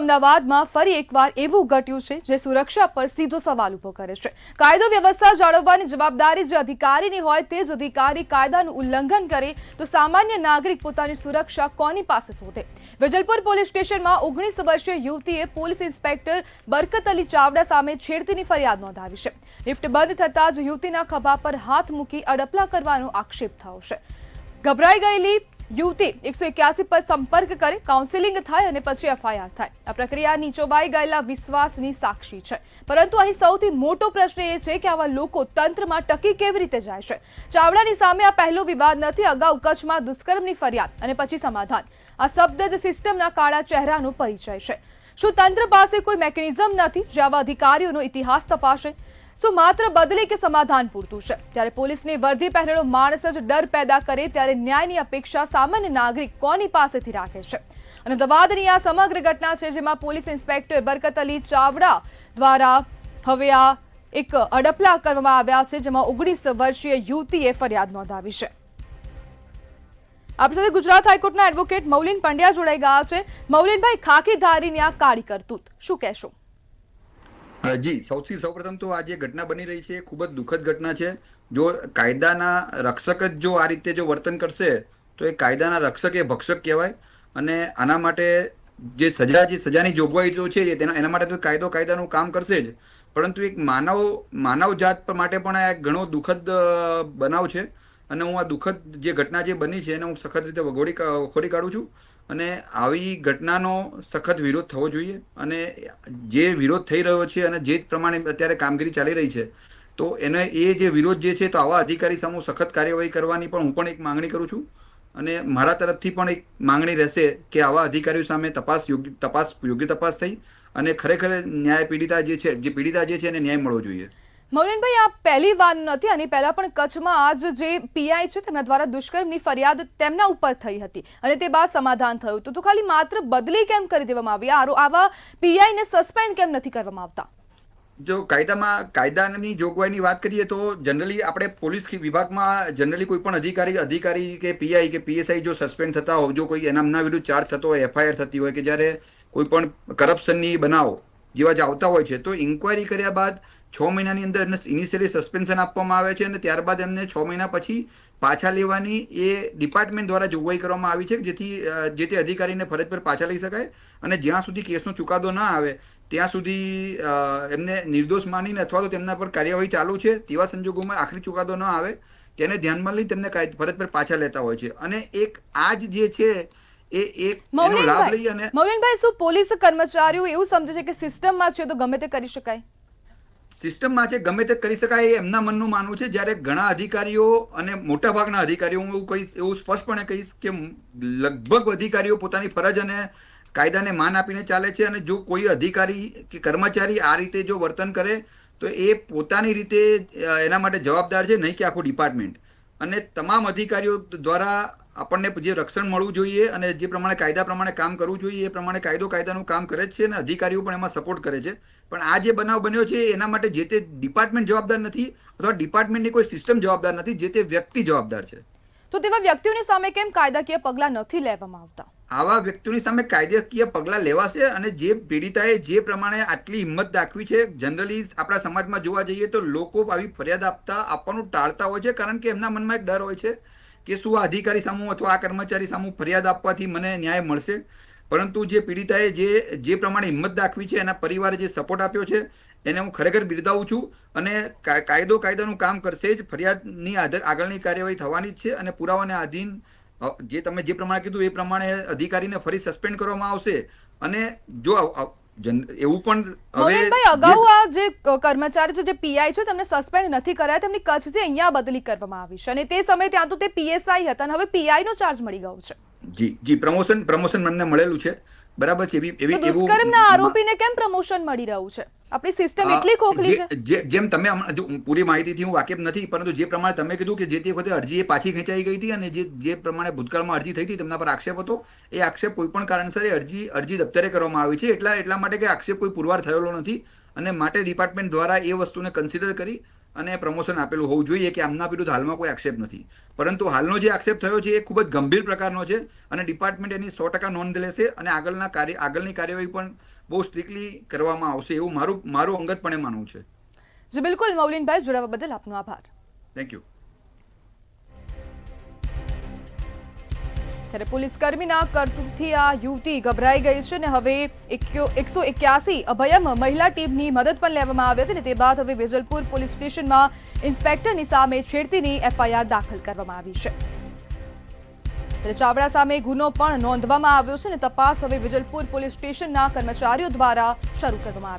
અમદાવાદમાં ફરી એકવાર એવું ઘટ્યું છે જે સુરક્ષા પર સીધો સવાલ ઊભો કરે છે। કાયદો વ્યવસ્થા જાળવવાની જવાબદારી જે અધિકારીની હોય તે જ અધિકારી કાયદાનું ઉલ્લંઘન કરે તો સામાન્ય નાગરિક પોતાની સુરક્ષા કોની પાસે શોધે? વેજલપુર પોલીસ સ્ટેશનમાં 19 વર્ષીય યુવતીએ પોલીસ ઇન્સ્પેક્ટર બરકત અલી ચાવડા સામે છેડતીની ફરિયાદ નોંધાવી છે। લિફ્ટ બંધ થતાં જ યુવતીના ખભા પર હાથ મૂકી અડપલા કરવાનો આક્ષેપ થયો છે। ગભરાઈ ગયેલી યુવતી 181 પર સંપર્ક કરે, કાઉન્સેલિંગ થાય અને પછી એફઆઈઆર થાય। આ પ્રક્રિયા નીચોવાઈ ગયેલા વિશ્વાસની સાક્ષી છે, પરંતુ અહીં સૌથી મોટો પ્રશ્ન એ છે કે આવા લોકો તંત્રમાં ટકી કેવી રીતે જાય છે? ચાવડાની સામે આ પહેલો વિવાદ નથી। અગાઉ કચ્છમાં દુષ્કર્મની ફરિયાદ અને પછી સમાધાન। આ શબ્દ જ સિસ્ટમના કાળા ચહેરાનો પરિચય છે। શું તંત્ર પાસે કોઈ મેકેનિઝમ નથી જે આવા અધિકારીઓનો ઇતિહાસ તપાસે? શું માત્ર બદલી કે સમાધાન પૂરતું છે? ત્યારે પોલીસની વર્દી પહેરેલો માણસ જ ડર પેદા કરે ત્યારે ન્યાયની અપેક્ષા સામાન્ય નાગરિક કોની પાસેથી રાખે છે? અને અમદાવાદની આ સમગ્ર ઘટના છે જેમાં પોલીસ ઇન્સ્પેક્ટર બરકત અલી ચાવડા દ્વારા હવે આ એક અડપલા કરવામાં આવ્યા છે, જેમાં 19 વર્ષીય યુવતીએ ફરિયાદ નોંધાવી છે। આપણી સાથે ગુજરાત હાઈકોર્ટના એડવોકેટ મૌલિન પંડ્યા જોડાઈ ગયા છે। મૌલિનભાઈ, ખાકી ધારીની આ કાળી કરતૂત શું કહેશો? જી, સૌપ્રથમ તો આ જે ઘટના બની રહી છે ખૂબ જ દુઃખદ ઘટના છે। જો કાયદાના રક્ષક જ જો આ રીતે જો વર્તન કરશે તો એ કાયદાના રક્ષક એ ભક્ષક કહેવાય। અને આના માટે જે સજાની જોગવાઈ જો છે એના માટે તો કાયદાનું કામ કરશે જ, પરંતુ એક માનવ જાત માટે પણ આ એક ઘણો દુઃખદ બનાવ છે। અને હું આ દુઃખદ જે ઘટના જે બની છે એને હું સખત રીતે ખોડી કાઢું છું અને આવી ઘટનાનો સખત વિરોધ થવો જોઈએ। અને જે વિરોધ થઈ રહ્યો છે અને જે પ્રમાણે અત્યારે કામગીરી ચાલી રહી છે તો એને એ જે વિરોધ જે છે તો આવા અધિકારી સામે સખત કાર્યવાહી કરવાની પણ હું પણ એક માંગણી કરું છું। અને મારા તરફથી પણ એક માંગણી રહેશે કે આવા અધિકારીઓ સામે યોગ્ય તપાસ થઈ અને ખરેખર ન્યાય પીડિતા જે છે એને ન્યાય મળવો જોઈએ। મૌલિનભાઈ, આ પહેલી વાર નથી, આની પહેલા પણ કચ્છમાં આજ જે પીઆઈ છે તેમના દ્વારા દુષ્કર્મની ફરિયાદ તેમના ઉપર થઈ હતી અને તે બાદ સમાધાન થયું હતું। તો ખાલી માત્ર બદલી કેમ કરી દેવામાં આવી? આવા પીઆઈને સસ્પેન્ડ કેમ નથી કરવામાં આવતા? જો કાયદાની જોગવાઈની વાત કરીએ તો જનરલી આપણે પોલીસ વિભાગમાં જનરલી કોઈ પણ અધિકારી કે પીઆઈ કે પીએસઆઈ જો સસ્પેન્ડ થતા હોય, જો કોઈ એમના વિરુદ્ધ ચાર્જ થતો હોય, એફઆઈઆર થતી હોય કે જ્યારે કોઈ પણ કરપ્શનની બનાવ જેવા જ આવતા હોય છે તો ઇન્ક્વાયરી કર્યા બાદ 6 મહિનાની અંદર એમને ઇનિશિયલી સસ્પેન્શન આપવામાં આવે છે અને ત્યારબાદ એમને 6 મહિના પછી પાછા લેવાની એ ડિપાર્ટમેન્ટ દ્વારા જોગવાઈ કરવામાં આવી છે જેથી જે તે અધિકારીને ફરજ પર પાછા લઈ શકાય। અને જ્યાં સુધી કેસનો ચુકાદો ના આવે ત્યાં સુધી એમને નિર્દોષ માનીને અથવા તો તેમના પર કાર્યવાહી ચાલુ છે તેવા સંજોગોમાં આખરી ચુકાદો ન આવે તેને ધ્યાનમાં લઈ તેમને ફરજ પર પાછા લેતા હોય છે। અને એક આજ જે છે મૌલિનભાઈ, શું પોલીસ કર્મચારીઓ એવું સમજે છે કે સિસ્ટમમાં છે તો ગમે તે કરી શકાય? સિસ્ટમમાં છે ગમે તે કરી શકાય એ એમના મનનું માનવું છે, જ્યારે ઘણા અધિકારીઓ અને મોટાભાગના અધિકારીઓ, હું એવું સ્પષ્ટપણે કહીશ કે લગભગ અધિકારીઓ પોતાની ફરજ અને કાયદાને માન આપીને ચાલે છે। અને જો કોઈ અધિકારી કે કર્મચારી આ રીતે જો વર્તન કરે તો એ પોતાની રીતે એના માટે જવાબદાર છે, નહીં કે આખું ડિપાર્ટમેન્ટ। અને તમામ અધિકારીઓ દ્વારા આપણને જે રક્ષણ મળવું જોઈએ અને જે પ્રમાણે કાયદા પ્રમાણે કામ કરવું જોઈએ એ પ્રમાણે કાયદાનું કામ કરે છે અને અધિકારીઓ પણ એમાં સપોર્ટ કરે છે। પણ આ જે બનાવ બન્યો છે એના માટે જે તે ડિપાર્ટમેન્ટ જવાબદાર નથી અથવા ડિપાર્ટમેન્ટની કોઈ સિસ્ટમ જવાબદાર નથી, જે તે વ્યક્તિ જવાબદાર છે। તો તેવા વ્યક્તિઓની સામે કેમ કાયદાકીય પગલાં નથી લેવામાં આવતા? આવા વ્યક્તિઓની સામે કાયદાકીય પગલાં લેવાશે અને જે પીડિતાએ જે પ્રમાણે આટલી હિંમત દાખવી છે, જનરલી આપણા સમાજમાં જોવા જઈએ તો લોકો આવી ફરિયાદ આપવાનું ટાળતા હોય છે, કારણ કે એમના મનમાં એક ડર હોય છે કે શું આ અધિકારી સામું અથવા આ કર્મચારી સામું ફરિયાદ આપવાથી મને ન્યાય મળશે। પરંતુ જે પીડિતાએ જે પ્રમાણે હિંમત દાખવી છે, એના પરિવારે જે સપોર્ટ આપ્યો છે એને હું ખરેખર બિરદાવું છું। અને કાયદાનું કામ કરશે જ, ફરિયાદની આગળની કાર્યવાહી થવાની જ છે અને પુરાવાને આધીન તમે જે પ્રમાણે કીધું એ પ્રમાણે અધિકારીને ફરી સસ્પેન્ડ કરવામાં આવશે। અને જો એવું પણ હવે અગાઉ આ જે કર્મચારી છે, જે પીઆઈ છે, તેમને સસ્પેન્ડ નથી કરાયા, તેમની કચ્છથી અહીંયા બદલી કરવામાં આવી છે અને તે સમયે ત્યાં તો તે પીએસઆઈ હતા અને હવે પીઆઈ નો ચાર્જ મળી ગયો છે। જી, પ્રમોશન મને મળેલું છે, બરાબર છે। દુષ્કર્મના આરોપીને કેમ પ્રમોશન મળી રહ્યું છે? આપણી સિસ્ટમ એટલી ખોખલી છે। જેમ તમે પૂરી માહિતીથી હું વાકેફ નથી, પરંતુ જે પ્રમાણે તમે કીધું કે જે તે વખતે અરજી એ પાછી ખેંચાઈ ગઈ હતી અને જે પ્રમાણે ભૂતકાળમાં અરજી થઈ હતી તેમના પર આક્ષેપ હતો, એ આક્ષેપ કોઈ પણ કારણસર અરજી દફતરે કરવામાં આવી છે એટલા માટે કે આક્ષેપ કોઈ પુરવાર થયેલો નથી અને માટે ડિપાર્ટમેન્ટ દ્વારા એ વસ્તુને કન્સિડર કરી અને પ્રમોશન આપેલું હોવું જોઈએ કે આમના વિરુદ્ધ હાલમાં કોઈ આક્ષેપ નથી. પરંતુ હાલનો જે આક્ષેપ થયો છે એ ખૂબ જ ગંભીર પ્રકારનો છે અને ડિપાર્ટમેન્ટ એની 100% નોંધ લેશે અને આગળની કાર્યવાહી પણ બહુ સ્ટ્રિક્ટલી કરવામાં આવશે એવું મારું અંગતપણે માનવું છે. જી બિલકુલ મૌલિનભાઈ, જોડાવા બદલ આપનો આભાર. Thank you. ત્યારે પોલીસ કર્મીના કરતૂતથી આ યુવતી ગભરાઈ ગઈ છે અને હવે 181 અભયમ મહિલા ટીમની મદદ પણ લેવામાં આવી હતી અને તે બાદ હવે વેજલપુર પોલીસ સ્ટેશનમાં ઇન્સ્પેક્ટરની સામે છેડતીની FIR દાખલ કરવામાં આવી છે. ત્યારે ચાવડા સામે ગુનો પણ નોંધવામાં આવ્યો છે અને તપાસ હવે વેજલપુર પોલીસ સ્ટેશનના કર્મચારીઓ દ્વારા શરૂ કરવામાં આવી